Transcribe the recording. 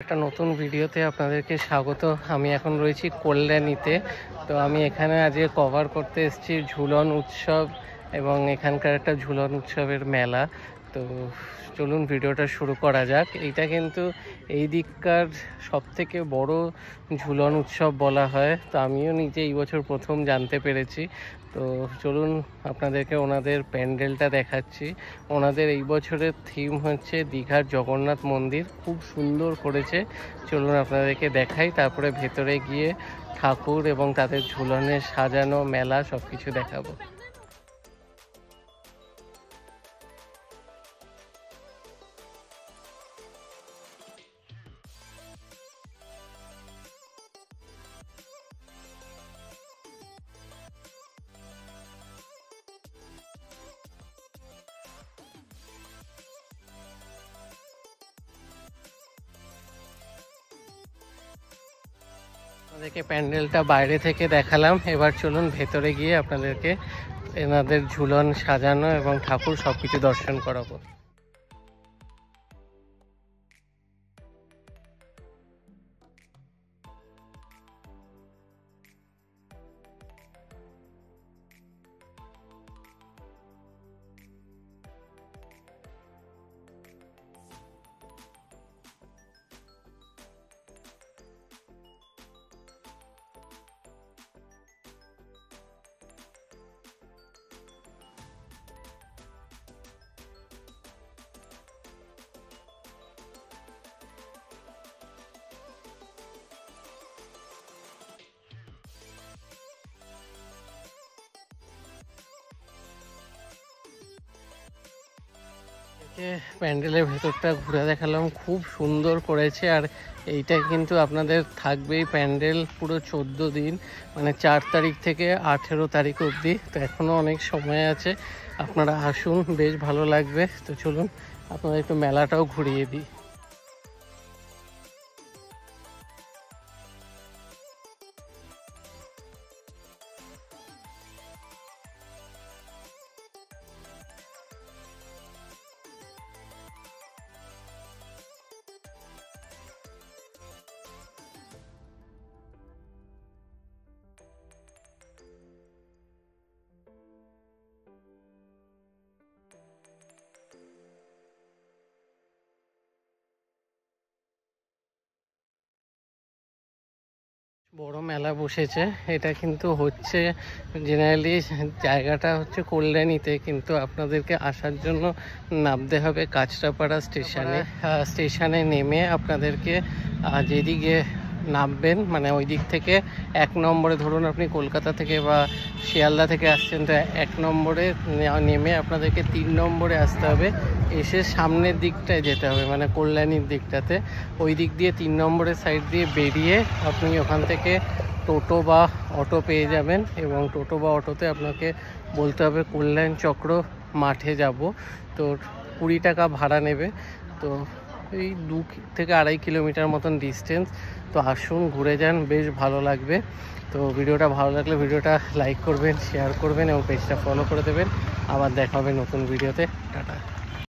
একটা নতুন ভিডিওতে আপনাদেরকে স্বাগত। আমি এখন রয়েছি কল্যাণীতে। তো আমি এখানে আজকে কভার করতে এসেছি ঝুলন উৎসব এবং এখানকার একটা ঝুলন উৎসবের মেলা। তো চলুন ভিডিওটা শুরু করা যাক। এইটা কিন্তু এই দিককার সবথেকে বড় ঝুলন উৎসব বলা হয়। তো আমিও নিজে এই বছর প্রথম জানতে পেরেছি। তো চলুন আপনাদেরকে ওনাদের প্যান্ডেলটা দেখাচ্ছি। ওনাদের এই বছরের থিম হচ্ছে দীঘার জগন্নাথ মন্দির, খুব সুন্দর করেছে। চলুন আপনাদেরকে দেখাই, তারপরে ভেতরে গিয়ে ঠাকুর এবং তাদের ঝুলনের সাজানো মেলা সব কিছু দেখাবো। আপনাদেরকে প্যান্ডেলটা বাইরে থেকে দেখালাম, এবার চলুন ভেতরে গিয়ে আপনাদেরকে এনাদের ঝুলন সাজানো এবং ঠাকুর সবকিছু দর্শন করাবো। প্যান্ডেলের ভেতরটা ঘুরে দেখালাম, খুব সুন্দর করেছে। আর এইটা কিন্তু আপনাদের থাকবেই প্যান্ডেল পুরো 14 দিন, মানে 4 তারিখ থেকে 18 তারিখ অবধি। তো এখনও অনেক সময় আছে, আপনারা আসুন, বেশ ভালো লাগবে। তো চলুন আপনাদের একটু মেলাটাও ঘুরিয়ে দিই। বড় মেলা বসেছে, এটা কিন্তু হচ্ছে জেনারেলি জায়গাটা হচ্ছে কল্যাণীতে, কিন্তু আপনাদেরকে আসার জন্য নামতে হবে কাঁচরাপাড়া স্টেশনে নেমে আপনাদেরকে যেদিকে নামবেন, মানে ওই দিক থেকে 1 নম্বরে, ধরুন আপনি কলকাতা থেকে বা শিয়ালদা থেকে আসছেন, তো 1 নম্বরে নেমে আপনাদেরকে 3 নম্বরে আসতে হবে। এসে সামনের দিকটায় যেতে হবে, মানে কল্যাণীর দিকটাতে। ওই দিক দিয়ে 3 নম্বরের সাইড দিয়ে বেরিয়ে আপনি ওখান থেকে টোটো বা অটো পেয়ে যাবেন, এবং টোটো বা অটোতে আপনাকে বলতে হবে কল্যাণ চক্র মাঠে যাব। তো 20 টাকা ভাড়া নেবে। তো এই 2 থেকে 2.5 কিলোমিটার মতন ডিস্টেন্স। তো আসুন, ঘুরে যান, বেশ ভালো লাগবে। তো ভিডিওটা ভালো লাগলে ভিডিওটা লাইক করবেন, শেয়ার করবেন এবং পেজটা ফলো করে দেবেন। আবার দেখা হবে নতুন ভিডিওতে। টাটা।